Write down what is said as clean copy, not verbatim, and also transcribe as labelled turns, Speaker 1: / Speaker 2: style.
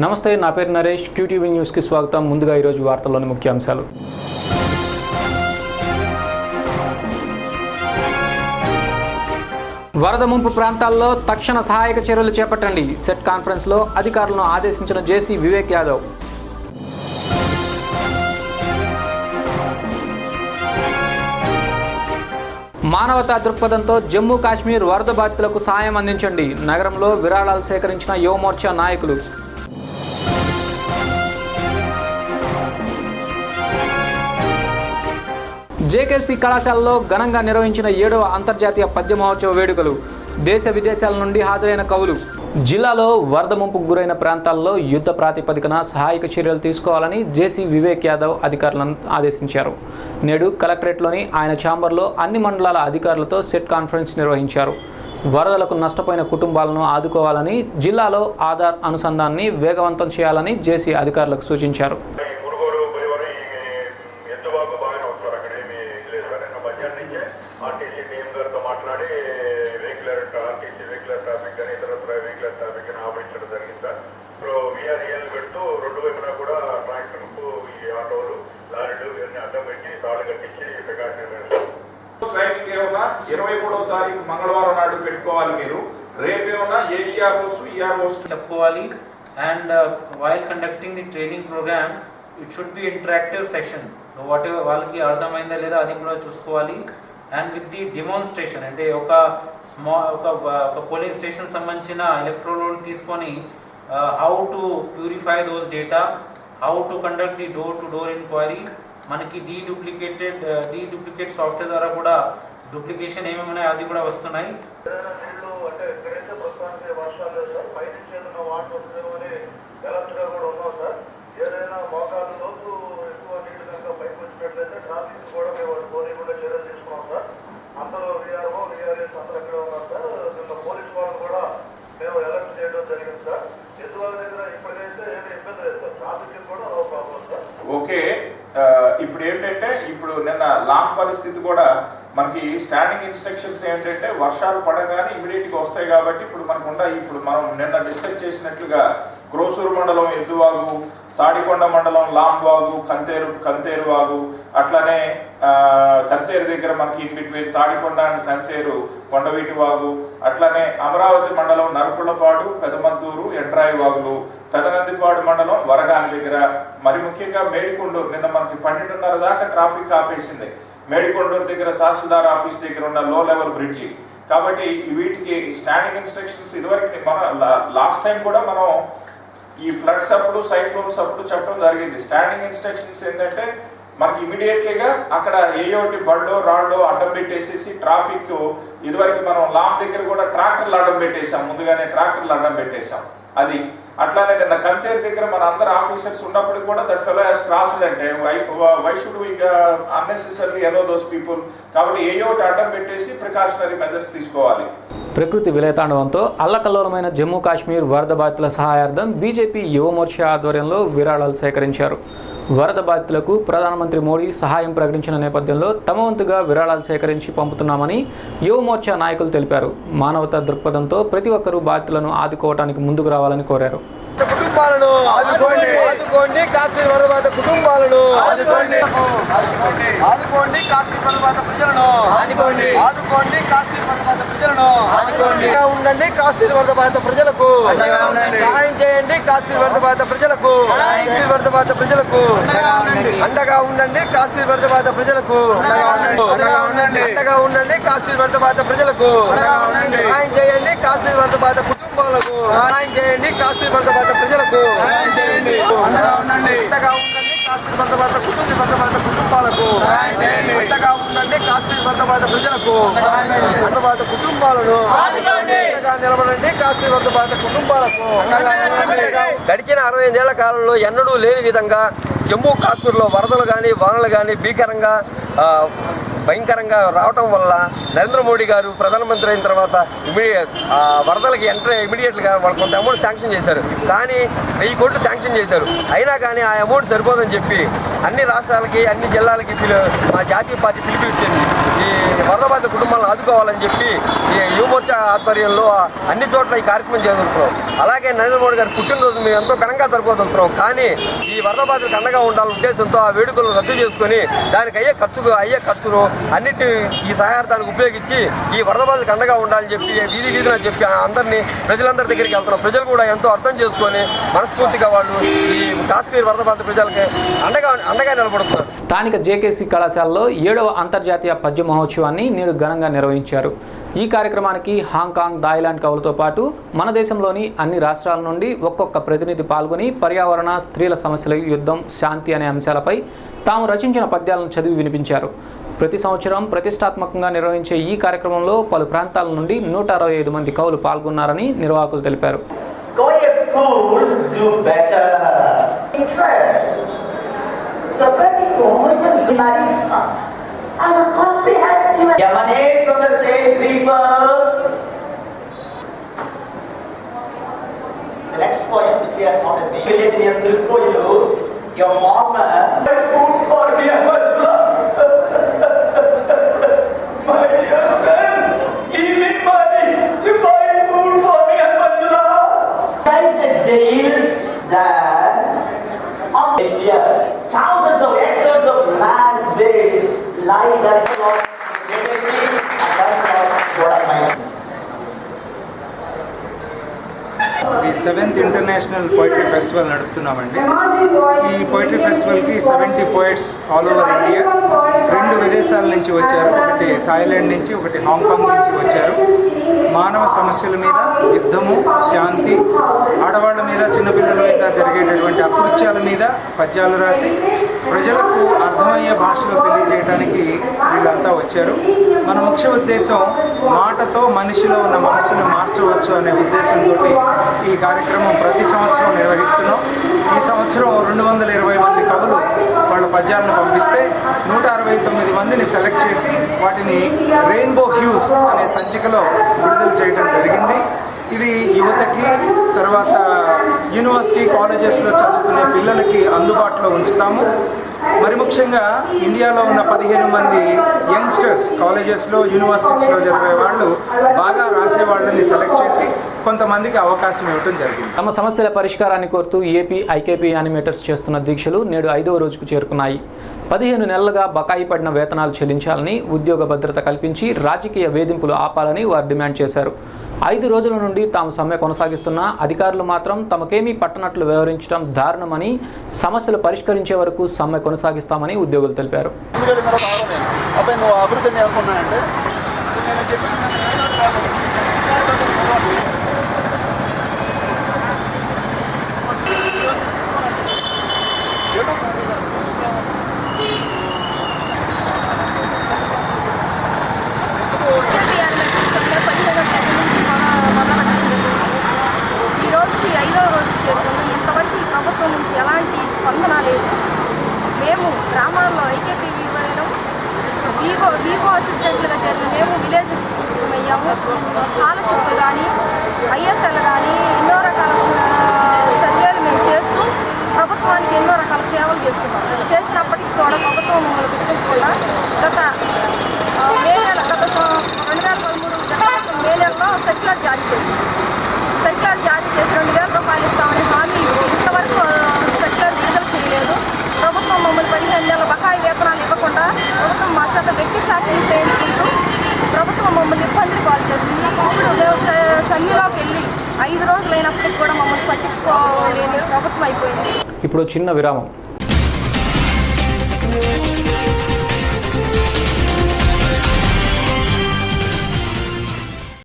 Speaker 1: నమస్తే, నా పేరు నరేష్. క్యూటీవీ న్యూస్కి స్వాగతం. ముందుగా ఈరోజు వార్తల్లోని ముఖ్యాంశాలు. వరద ముంపు ప్రాంతాల్లో తక్షణ సహాయక చర్యలు చేపట్టండి. సెట్ కాన్ఫరెన్స్లో అధికారులను ఆదేశించిన జేసీ వివేక్ యాదవ్. మానవతా దృక్పథంతో జమ్మూ కాశ్మీర్ వరద బాధితులకు సాయం అందించండి. నగరంలో విరాళాలు సేకరించిన యువమోర్చా నాయకులు. జేకేసీ కళాశాలలో ఘనంగా నిర్వహించిన 7వ అంతర్జాతీయ పద్య మహోత్సవ వేడుకలు. దేశ విదేశాల నుండి హాజరైన కవులు. జిల్లాలో వరద ముంపుకు గురైన ప్రాంతాల్లో యుద్ధ ప్రాతిపదికన సహాయక చర్యలు తీసుకోవాలని జేసీ వివేక్ యాదవ్ అధికారులను ఆదేశించారు. నేడు కలెక్టరేట్లోని ఆయన ఛాంబర్లో అన్ని మండలాల అధికారులతో సెట్ కాన్ఫరెన్స్ నిర్వహించారు. వరదలకు నష్టపోయిన కుటుంబాలను ఆదుకోవాలని, జిల్లాలో ఆధార్ అనుసంధానాన్ని వేగవంతం చేయాలని జేసీ అధికారులకు సూచించారు.
Speaker 2: మంగళవారం నాడు పెట్టుకోవాలి. మీరు రేపేమన్నా ఏఈఆర్ఓస్
Speaker 3: చెప్పుకోవాలి. And while conducting the training programme it should be interactive session. So whatever వాళ్ళకి అర్థమైందా లేదా అది కూడా చూసుకోవాలి. అండ్ విత్ ది డెమాన్స్ట్రేషన్ అంటే ఒక పోలింగ్ స్టేషన్ సంబంధించిన ఎలక్ట్రోల్ తీసుకొని how to purify those data, how to conduct the door to door enquiry. మనకి డీడూప్లికేట్ సాఫ్ట్వేర్ ద్వారా కూడా డూప్లికేషన్ ఏమేమి ఉన్నాయో అది కూడా వస్తున్నాయి.
Speaker 2: ఓకే, ఇప్పుడు ఏంటంటే ఇప్పుడు నిన్న లాంగ్ పరిస్థితి కూడా మనకి స్టాండింగ్ ఇన్స్ట్రక్షన్స్ ఏంటంటే వర్షాలు పడగానే ఇమీడియట్గా వస్తాయి కాబట్టి ఇప్పుడు ఇప్పుడు మనం నిన్న డిస్కస్ చేసినట్లుగా క్రోసూరు మండలం ఎద్దువాగు, తాడికొండ మండలం లాంబాగు, కంతేరు వాగు, అట్లానే కంతేరు దగ్గర మనకి in between Tadikonda and Kantheru Kondaveeti Vagu, అట్లానే అమరావతి మండలం నరకుళ్ళపాడు, పెదమద్దూరు, ఎండ్రాయి వాగులు, పెదనందిపాడు మండలం వరగాని దగ్గర, మరి ముఖ్యంగా మేడికొండూరు నిన్న మనకి 12:30 దాకా ట్రాఫిక్ ఆపేసింది. మేడికొండూరు దగ్గర తహసీల్దార్ ఆఫీస్ దగ్గర ఉన్న లో లెవెల్ బ్రిడ్జి. కాబట్టి వీటికి స్టాండింగ్ ఇన్స్ట్రక్షన్స్ ఇదివరకు లాస్ట్ టైం కూడా మనం ఈ ఫ్లడ్స్ అప్పుడు సైక్లోన్స్ అప్పుడు చెప్పడం జరిగింది. స్టాండింగ్ ఇన్స్ట్రక్షన్స్ ఏంటంటే మనకి ఇమీడియట్లీగా అక్కడ ఏయోటి బళ్ళో రాళ్ళో అడ్డం పెట్టేసేసి ట్రాఫిక్ ఇదివరకు మనం లాంగ్ దగ్గర కూడా ట్రాక్టర్లు అడ్డం పెట్టేసాం, ముందుగానే ట్రాక్టర్లు అడ్డం పెట్టేసాం. అది అట్లానే నిన్న కంతేరు దగ్గర మన అందరు ఆఫీసర్స్ ఉన్నప్పుడు కూడా దట్ ఫెలో హస్ క్రాస్డ్ అంటే why should we unnecessary allow those people. కాబట్టి ఏయోటి అడ్డం పెట్టేసి ప్రికాషనరీ మెజర్స్ తీసుకోవాలి.
Speaker 1: ప్రకృతి విలయతాండవంతో అల్లకల్లోలమైన జమ్మూ కాశ్మీర్ వరద బాధితుల సహాయార్థం బీజేపీ యువమోర్చా ఆధ్వర్యంలో విరాళాలు సేకరించారు. వరద బాధితులకు ప్రధానమంత్రి మోడీ సహాయం ప్రకటించిన నేపథ్యంలో తమ వంతుగా విరాళాలు సేకరించి పంపుతున్నామని యువమోర్చా నాయకులు తెలిపారు. మానవతా దృక్పథంతో ప్రతి ఒక్కరూ బాధితులను ఆదుకోవడానికి ముందుకు రావాలని కోరారు.
Speaker 4: కుటుంబాలను ఆదుకోండి, ఆదుకోండి కాశ్మీర్ వరద బాధిత కుటుంబాలను ఆదుకోండి, ఆదుకోండి కాశ్మీర్ వరద బాధిత ప్రజలను ఆదుకోండి, ఆదుకోండి కాశ్మీర్ వరద బాధిత ప్రజలను ఆదుకోండి. ఉండండి కాశ్మీర్ వరద బాధిత ప్రజలకు సహాయం చేయండి. కాశ్మీర్ వరద బాధిత ప్రజలకు, కాశ్మీర్ వరద బాధిత ప్రజలకు అండగా ఉండండి. కాశ్మీర్ వరద బాధిత ప్రజలకు అండగా ఉండండి. కాశ్మీర్ వరద బాధిత ప్రజలకు సహాయం చేయండి. కాశ్మీర్ వరద బాధిత కుటుంబాలకు సహాయం చేయండి. కాశ్మీర్ వరద బాధిత ప్రజలకు అండగా ఉండండి. కాశ్మీర్ వరద బాధిత కుటుంబాలకు అండగా ఉండండి. కాశ్మీర్ వరద బాధిత ప్రజలకు వరద బాధిత కుటుంబాలను అండగా నిలబడండి. కాశ్మీర్ వరద బాధిత కుటుంబాలకు గడిచిన 65 ఏళ్ల కాలంలో ఎన్నడూ లేని విధంగా జమ్మూ కాశ్మీర్లో వరదలు కానీ వానలు కానీ భయంకరంగా రావటం వల్ల నరేంద్ర మోడీ గారు ప్రధానమంత్రి అయిన తర్వాత వరదలకి ఇమీడియట్గా వాళ్ళు కొంత అమౌంట్ శాంక్షన్ చేశారు. కానీ 1000 కోట్లు శాంక్షన్ చేశారు. అయినా కానీ ఆ అమౌంట్ సరిపోదని చెప్పి అన్ని రాష్ట్రాలకి అన్ని జిల్లాలకి మా జాతీయ పార్టీ పిలుపు ఇచ్చింది. ఈ వరద బాధిత కుటుంబాలను ఆదుకోవాలని చెప్పి ఈ యువమోర్చా ఆధ్వర్యంలో అన్ని చోట్ల ఈ కార్యక్రమం జరుగుతున్నాం. అలాగే నరేంద్ర మోడీ గారి పుట్టినరోజు మేము ఎంతో ఘనంగా జరుపుకోవస్తున్నాం. కానీ ఈ వరద బాధితులకు అండగా ఉండాలనే ఉద్దేశంతో ఆ వేడుకలను రద్దు చేసుకొని దానికి అయ్యే ఖర్చును అన్నింటి ఈ సహాయార్థానికి ఉపయోగించి ఈ వరద బాధితులకు అండగా ఉండాలని చెప్పి వీధిన చెప్పి అందరినీ ప్రజలందరి దగ్గరికి వెళ్తున్నాం. ప్రజలు కూడా ఎంతో అర్థం చేసుకొని మనస్ఫూర్తిగా వాళ్ళు ఈ కాశ్మీర్ వరద బాధిత ప్రజలకి అండగా నిలబడుతున్నారు.
Speaker 1: స్థానిక జేకేసీ కళాశాలలో 7వ అంతర్జాతీయ పద్య మహోత్సవాన్ని నేడు ఘనంగా నిర్వహించారు. ఈ కార్యక్రమానికి హాంకాంగ్, థాయిలాండ్ కవులతో పాటు మన దేశంలోని అన్ని రాష్ట్రాల నుండి ఒక్కొక్క ప్రతినిధి పాల్గొని పర్యావరణ, స్త్రీల సమస్యల, యుద్ధం, శాంతి అనే అంశాలపై తాము రచించిన పద్యాలను చదివి వినిపించారు. ప్రతి సంవత్సరం ప్రతిష్టాత్మకంగా నిర్వహించే ఈ కార్యక్రమంలో పలు ప్రాంతాల నుండి 165 మంది కవులు పాల్గొన్నారని నిర్వాహకులు తెలిపారు.
Speaker 5: Emanate from the same creeper. The next poem which he has not been village near Tirukkoyilu, your farmer food for me, Amadula. My dear son, give me money to buy food for me, Amadula. Guys, the jails that of India, thousands of acres of land waste lie there for
Speaker 6: the 7th international poetry festival నడుపుతున్నామండి. ఈ poetry ఫెస్టివల్కి 70 poets all over India, 2 విదేశాల నుంచి వచ్చారు. ఒకటి Thailand నుంచి, ఒకటి Hong Kong నుంచి వచ్చారు. మానవ సమస్యల మీద, యుద్ధము, శాంతి, ఆడవాళ్ళ మీద, చిన్నపిల్లల మీద జరిగేటటువంటి అకృత్యాల మీద పద్యాలు రాసి ప్రజలకు అర్థమయ్యే భాషలో తెలియజేయడానికి వీళ్ళంతా వచ్చారు. మన ముఖ్య ఉద్దేశం మాటతో మనిషిలో ఉన్న మనసును మార్చవచ్చు అనే ఉద్దేశంతో ఈ కార్యక్రమం ప్రతి సంవత్సరం నిర్వహిస్తున్నాం. ఈ సంవత్సరం 220 మంది కవులు వాళ్ళ పద్యాలను పంపిస్తే 169 మందిని సెలెక్ట్ చేసి వాటిని రెయిన్బో హ్యూస్ అనే సంచికలో విడుదల చేయడం జరిగింది. ఇది యువతకి, తర్వాత యూనివర్సిటీ, కాలేజెస్లో చదువుకునే పిల్లలకి అందుబాటులో ఉంచుతాము. మరి ముఖ్యంగా ఇండియాలో ఉన్న 15 మంది యంగ్స్టర్స్ కాలేజెస్లో, యూనివర్సిటీస్లో జరిగే వాళ్ళు బాగా రాసే వాళ్ళని సెలెక్ట్ చేసి కొంతమందికి అవకాశం ఇవ్వడం జరిగింది.
Speaker 1: తమ సమస్యల పరిష్కారాన్ని కోరుతూ ఏపీ ఐకేపీ యానిమేటర్స్ చేస్తున్న దీక్షలు నేడు 5వ రోజుకు చేరుకున్నాయి. 15 నెలలుగా బకాయి పడిన వేతనాలు చెల్లించాలని, ఉద్యోగ భద్రత కల్పించి రాజకీయ వేధింపులు ఆపాలని వారు డిమాండ్ చేశారు. 5 రోజుల నుండి తాము సమ్మె కొనసాగిస్తున్న అధికారులు మాత్రం తమకేమీ పట్టనట్లు వ్యవహరించడం దారుణమని, సమస్యలు పరిష్కరించే వరకు సమ్మె కొనసాగిస్తామని ఉద్యోగులు తెలిపారు.
Speaker 7: ఈరోజుకి 5వ రోజుకి చేరుకుంది. ఇంతవరకు ఈ ప్రభుత్వం నుంచి ఎలాంటి స్పందన లేదు. మేము గ్రామాల్లో ఐకేపీ వివో అసిస్టెంట్లుగా చేరిన మేము విలేజ్ అసిస్టెంట్లు అయ్యాము. స్కాలర్షిప్లు కానీ, ఐఎస్ఎల్ కానీ ఎన్నో రకాల సర్వేలు మేము చేస్తూ ప్రభుత్వానికి ఎన్నో రకాల సేవలు చేస్తున్నాం. చేసినప్పటికీ కూడా ప్రభుత్వం మమ్మల్ని గుర్తించకుండా గత 2013 మే నెలలో సర్క్యులర్ జారీ చేసింది. సర్క్యులర్ జారీ చేసి 2,000 రూపాయలు ఇస్తామని హామీ ఇచ్చి ఇంతవరకు సర్క్యులర్ విడుదల చేయలేదు. ప్రభుత్వం మమ్మల్ని 15 నెలల బకాయి వేతనాలు ఇవ్వకుండా ప్రభుత్వం మా చేత వ్యక్తి చాకరీ చేయించుకుంటూ ప్రభుత్వం మమ్మల్ని ఇబ్బందులు పాలు చేసింది. ఇప్పుడు మేము సమ్మెలోకి వెళ్ళి 5 రోజులైనప్పటికీ కూడా మమ్మల్ని పట్టించుకోలేని ప్రభుత్వం అయిపోయింది.
Speaker 1: ఇప్పుడు చిన్న విరామం.